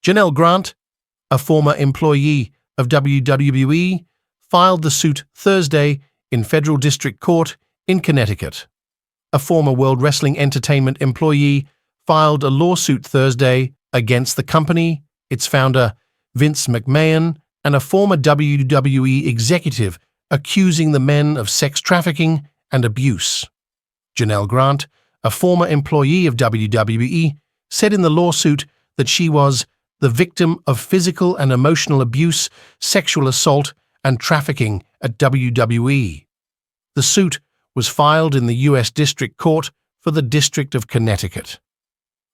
Janelle Grant, a former employee of WWE, filed the suit Thursday in Federal District Court in Connecticut. A former World Wrestling Entertainment employee filed a lawsuit Thursday against the company, its founder, Vince McMahon, and a former WWE executive accusing the men of sex trafficking and abuse. Janelle Grant, a former employee of WWE, said in the lawsuit that she was the victim of physical and emotional abuse, sexual assault, and trafficking at WWE. The suit was filed in the U.S. District Court for the District of Connecticut.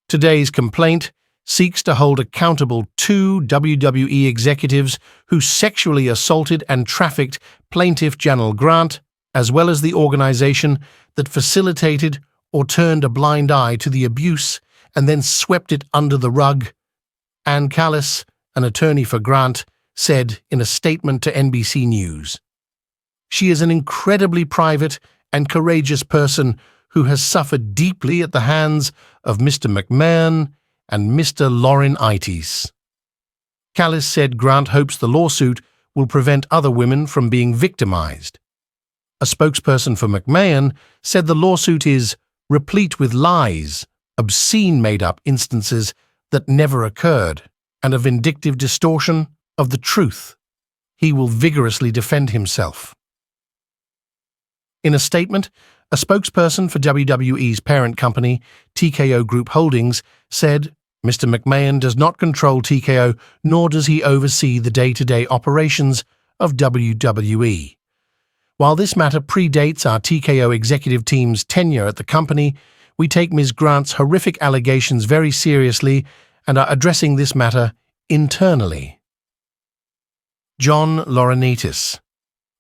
Today's complaint seeks to hold accountable 2 WWE executives who sexually assaulted and trafficked plaintiff Janelle Grant, as well as the organization that facilitated or turned a blind eye to the abuse and then swept it under the rug. Ann Callis, an attorney for Grant, said in a statement to NBC News, "She is an incredibly private and courageous person who has suffered deeply at the hands of Mr. McMahon and Mr. Laurinaitis." Callis said Grant hopes the lawsuit will prevent other women from being victimized. A spokesperson for McMahon said the lawsuit is replete with lies, obscene made-up instances that never occurred, and a vindictive distortion of the truth. He will vigorously defend himself. In a statement, a spokesperson for WWE's parent company, TKO Group Holdings, said, "Mr. McMahon does not control TKO, nor does he oversee the day-to-day operations of WWE. While this matter predates our TKO executive team's tenure at the company, we take Ms. Grant's horrific allegations very seriously and are addressing this matter internally." John Laurinaitis,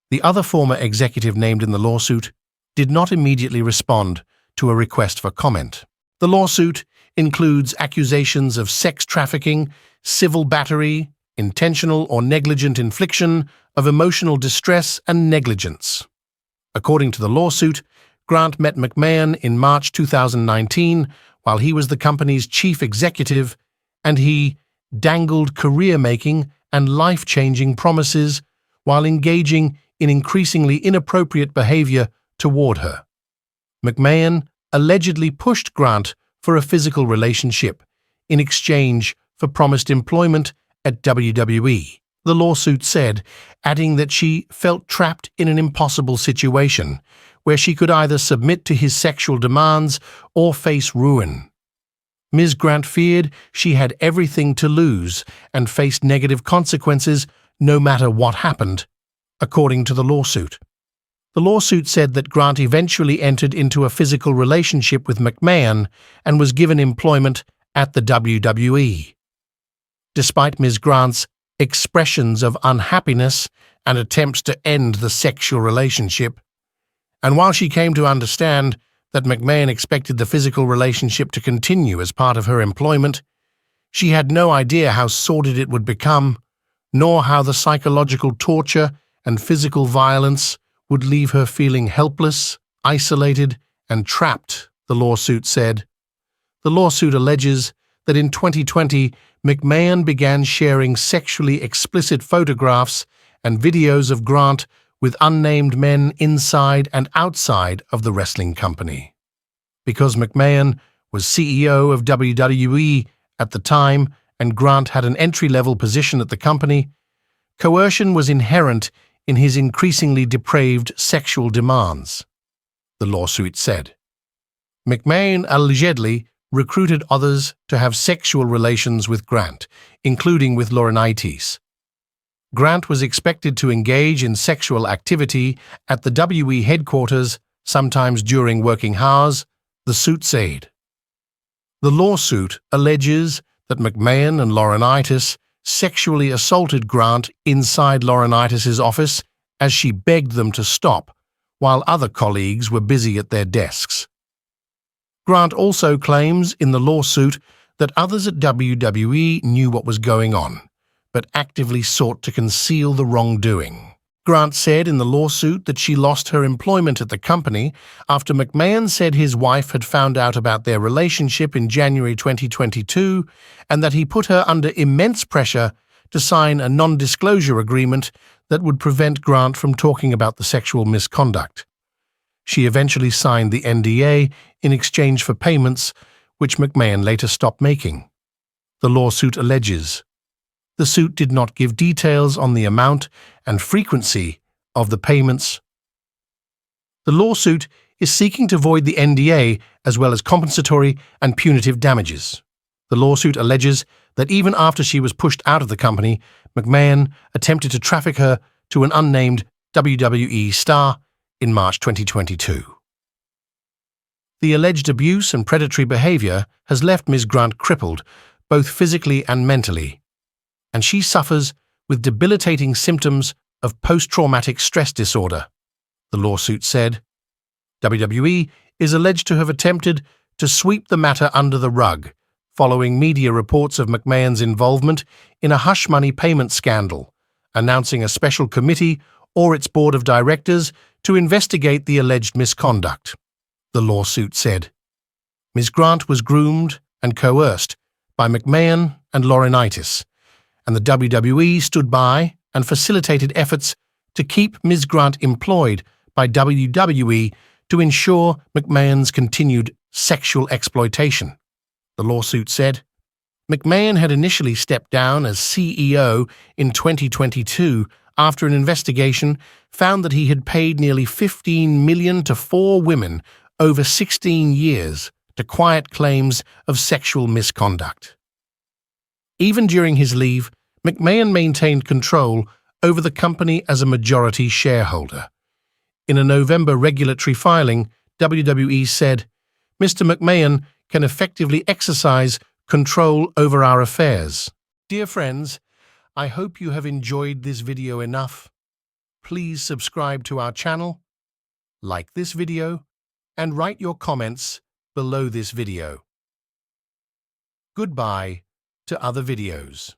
the other former executive named in the lawsuit, did not immediately respond to a request for comment. The lawsuit includes accusations of sex trafficking, civil battery, intentional or negligent infliction of emotional distress, and negligence. According to the lawsuit, Grant met McMahon in March 2019 while he was the company's chief executive, and he dangled career-making and life-changing promises while engaging in increasingly inappropriate behavior toward her. McMahon allegedly pushed Grant for a physical relationship in exchange for promised employment at WWE, the lawsuit said, adding that she felt trapped in an impossible situation where she could either submit to his sexual demands or face ruin. Ms. Grant feared she had everything to lose and faced negative consequences no matter what happened, according to the lawsuit. The lawsuit said that Grant eventually entered into a physical relationship with McMahon and was given employment at the WWE. Despite Ms. Grant's expressions of unhappiness and attempts to end the sexual relationship, and while she came to understand that McMahon expected the physical relationship to continue as part of her employment, she had no idea how sordid it would become, nor how the psychological torture and physical violence would leave her feeling helpless, isolated, and trapped, the lawsuit said. The lawsuit alleges that in 2020, McMahon began sharing sexually explicit photographs and videos of Grant with unnamed men inside and outside of the wrestling company. Because McMahon was CEO of WWE at the time and Grant had an entry-level position at the company, coercion was inherent in his increasingly depraved sexual demands, the lawsuit said. McMahon allegedly recruited others to have sexual relations with Grant, including with Laurinaitis. Grant was expected to engage in sexual activity at the WWE headquarters, sometimes during working hours, the suit said. The lawsuit alleges that McMahon and Laurinaitis sexually assaulted Grant inside Laurinaitis' office as she begged them to stop, while other colleagues were busy at their desks. Grant also claims in the lawsuit that others at WWE knew what was going on, but actively sought to conceal the wrongdoing. Grant said in the lawsuit that she lost her employment at the company after McMahon said his wife had found out about their relationship in January 2022 and that he put her under immense pressure to sign a non-disclosure agreement that would prevent Grant from talking about the sexual misconduct. She eventually signed the NDA in exchange for payments, which McMahon later stopped making. The lawsuit alleges. The suit did not give details on the amount and frequency of the payments. The lawsuit is seeking to void the NDA as well as compensatory and punitive damages. The lawsuit alleges that even after she was pushed out of the company, McMahon attempted to traffic her to an unnamed WWE star in March 2022. The alleged abuse and predatory behavior has left Ms. Grant crippled, both physically and mentally, and she suffers with debilitating symptoms of post-traumatic stress disorder, the lawsuit said. WWE is alleged to have attempted to sweep the matter under the rug, following media reports of McMahon's involvement in a hush-money payment scandal, announcing a special committee or its board of directors to investigate the alleged misconduct, the lawsuit said. Ms. Grant was groomed and coerced by McMahon and Laurinaitis, and the WWE stood by and facilitated efforts to keep Ms. Grant employed by WWE to ensure McMahon's continued sexual exploitation, the lawsuit said. McMahon had initially stepped down as CEO in 2022 after an investigation found that he had paid nearly $15 million to 4 women over 16 years to quiet claims of sexual misconduct. Even during his leave, McMahon maintained control over the company as a majority shareholder. In a November regulatory filing, WWE said, "Mr. McMahon can effectively exercise control over our affairs." Dear friends, I hope you have enjoyed this video enough. Please subscribe to our channel, like this video, and write your comments below this video. Goodbye to other videos.